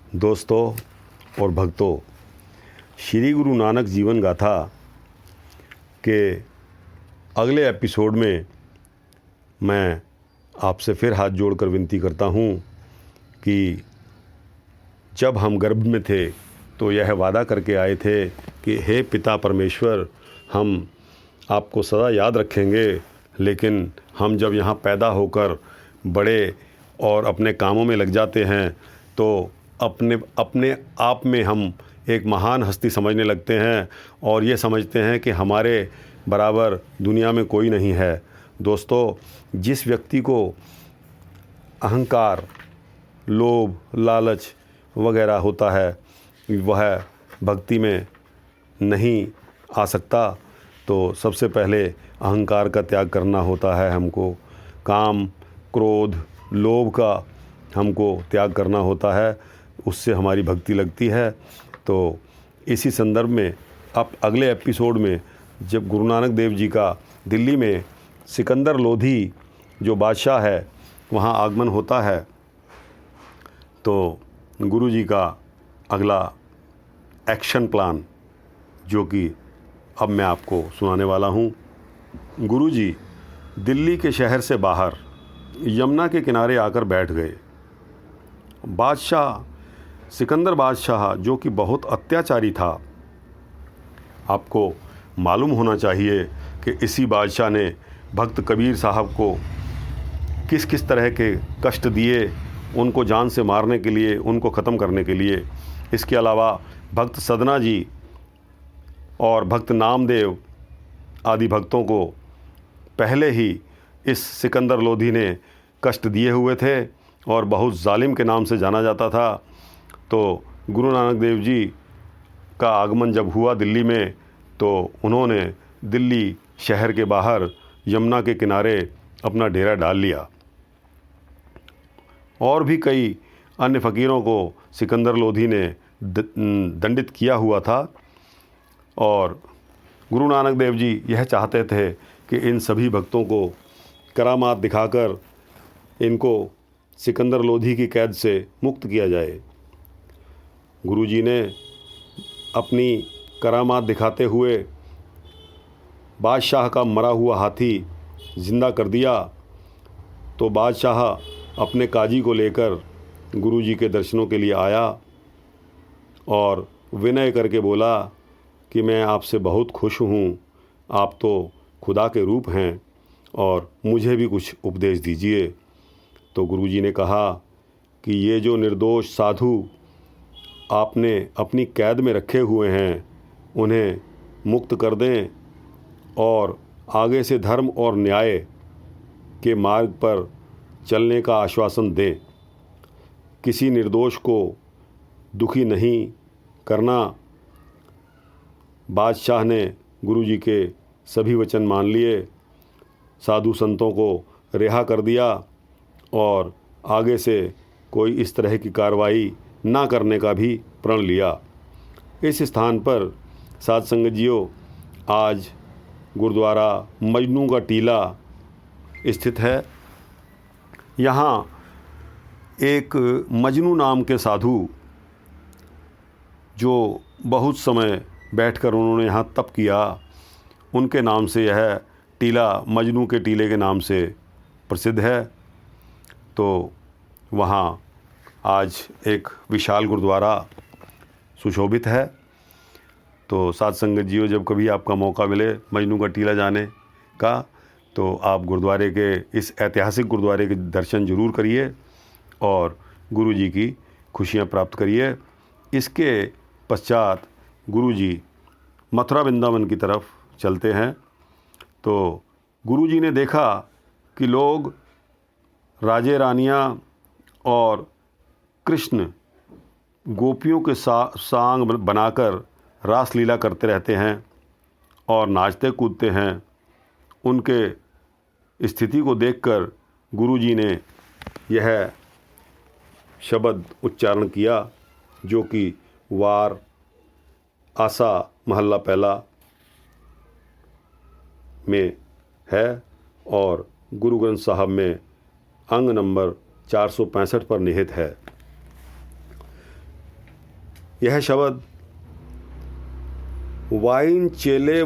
दोस्तों और भक्तों, श्री गुरु नानक जीवन गाथा के अगले एपिसोड में मैं आपसे फिर हाथ जोड़कर विनती करता हूँ कि जब हम गर्भ में थे तो यह वादा करके आए थे कि हे पिता परमेश्वर, हम आपको सदा याद रखेंगे, लेकिन हम जब यहाँ पैदा होकर बड़े और अपने कामों में लग जाते हैं तो अपने आप में हम एक महान हस्ती समझने लगते हैं और ये समझते हैं कि हमारे बराबर दुनिया में कोई नहीं है। दोस्तों, जिस व्यक्ति को अहंकार, लोभ, लालच वगैरह होता है वह भक्ति में नहीं आ सकता। तो सबसे पहले अहंकार का त्याग करना होता है हमको, काम, क्रोध, लोभ का हमको त्याग करना होता है, उससे हमारी भक्ति लगती है। तो इसी संदर्भ में अब अगले एपिसोड में जब गुरु नानक देव जी का दिल्ली में सिकंदर लोधी जो बादशाह है वहाँ आगमन होता है, तो गुरु जी का अगला एक्शन प्लान जो कि अब मैं आपको सुनाने वाला हूँ। गुरु जी दिल्ली के शहर से बाहर यमुना के किनारे आकर बैठ गए। बादशाह सिकंदर बादशाह जो कि बहुत अत्याचारी था, आपको मालूम होना चाहिए कि इसी बादशाह ने भक्त कबीर साहब को किस किस तरह के कष्ट दिए, उनको जान से मारने के लिए, उनको ख़त्म करने के लिए। इसके अलावा भक्त सदना जी और भक्त नामदेव आदि भक्तों को पहले ही इस सिकंदर लोधी ने कष्ट दिए हुए थे और बहुत जालिम के नाम से जाना जाता था। तो गुरु नानक देव जी का आगमन जब हुआ दिल्ली में तो उन्होंने दिल्ली शहर के बाहर यमुना के किनारे अपना डेरा डाल लिया। और भी कई अन्य फ़कीरों को सिकंदर लोधी ने दंडित किया हुआ था और गुरु नानक देव जी यह चाहते थे कि इन सभी भक्तों को करामात दिखाकर इनको सिकंदर लोधी की कैद से मुक्त किया जाए। गुरु जी ने अपनी करामात दिखाते हुए बादशाह का मरा हुआ हाथी ज़िंदा कर दिया। तो बादशाह अपने काजी को लेकर गुरु जी के दर्शनों के लिए आया और विनय करके बोला कि मैं आपसे बहुत खुश हूँ, आप तो खुदा के रूप हैं और मुझे भी कुछ उपदेश दीजिए। तो गुरु जी ने कहा कि ये जो निर्दोष साधु आपने अपनी कैद में रखे हुए हैं उन्हें मुक्त कर दें और आगे से धर्म और न्याय के मार्ग पर चलने का आश्वासन दें। किसी निर्दोष को दुखी नहीं करना। बादशाह ने गुरु जी के सभी वचन मान लिए, साधु संतों को रिहा कर दिया और आगे से कोई इस तरह की कार्रवाई ना करने का भी प्रण लिया। इस स्थान पर साध संगत जियों आज गुरुद्वारा मजनू का टीला स्थित है। यहाँ एक मजनू नाम के साधु जो बहुत समय बैठकर उन्होंने यहाँ तप किया, उनके नाम से यह टीला मजनू के टीले के नाम से प्रसिद्ध है। तो वहाँ आज एक विशाल गुरुद्वारा सुशोभित है। तो साध संगत जियों, जब कभी आपका मौका मिले मजनू का टीला जाने का तो आप गुरुद्वारे के इस ऐतिहासिक गुरुद्वारे के दर्शन ज़रूर करिए और गुरु जी की खुशियाँ प्राप्त करिए। इसके पश्चात गुरु जी मथुरा वृंदावन की तरफ चलते हैं। तो गुरु जी ने देखा कि लोग राजे रानियाँ और कृष्ण गोपियों के सांग बनाकर रास लीला करते रहते हैं और नाचते कूदते हैं। उनके स्थिति को देखकर गुरु जी ने यह शब्द उच्चारण किया जो कि वार आसा महल्ला पहला में है और गुरु ग्रंथ साहब में अंग नंबर 465 पर निहित है। यह शब्द वाइन चेले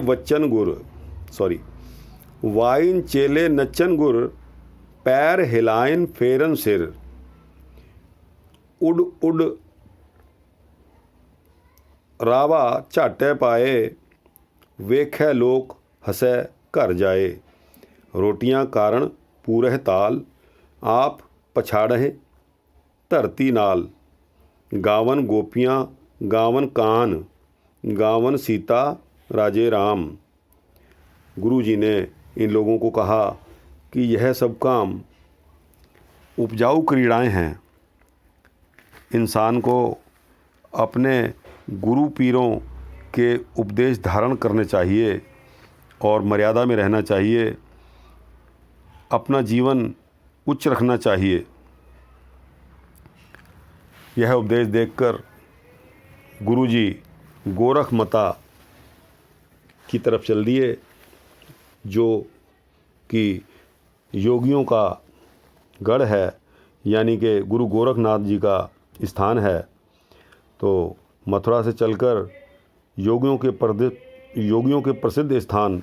नच्चन गुर पैर हिलाइन फेरन सिर उड उड रावा झाटे पाए वेखै लोक हसै घर जाए रोटियां कारण पूरह ताल आप पछाड़े धरती नाल गावन गोपियाँ गावन कान गावन सीता राजे राम। गुरु जी ने इन लोगों को कहा कि यह सब काम उपजाऊ क्रीड़ाएं हैं। इंसान को अपने गुरु पीरों के उपदेश धारण करने चाहिए और मर्यादा में रहना चाहिए, अपना जीवन उच्च रखना चाहिए। यह उपदेश देखकर गुरुजी गोरखमता की तरफ चल दिए, जो कि योगियों का गढ़ है, यानी कि गुरु गोरखनाथ जी का स्थान है। तो मथुरा से चलकर योगियों के प्रसिद्ध स्थान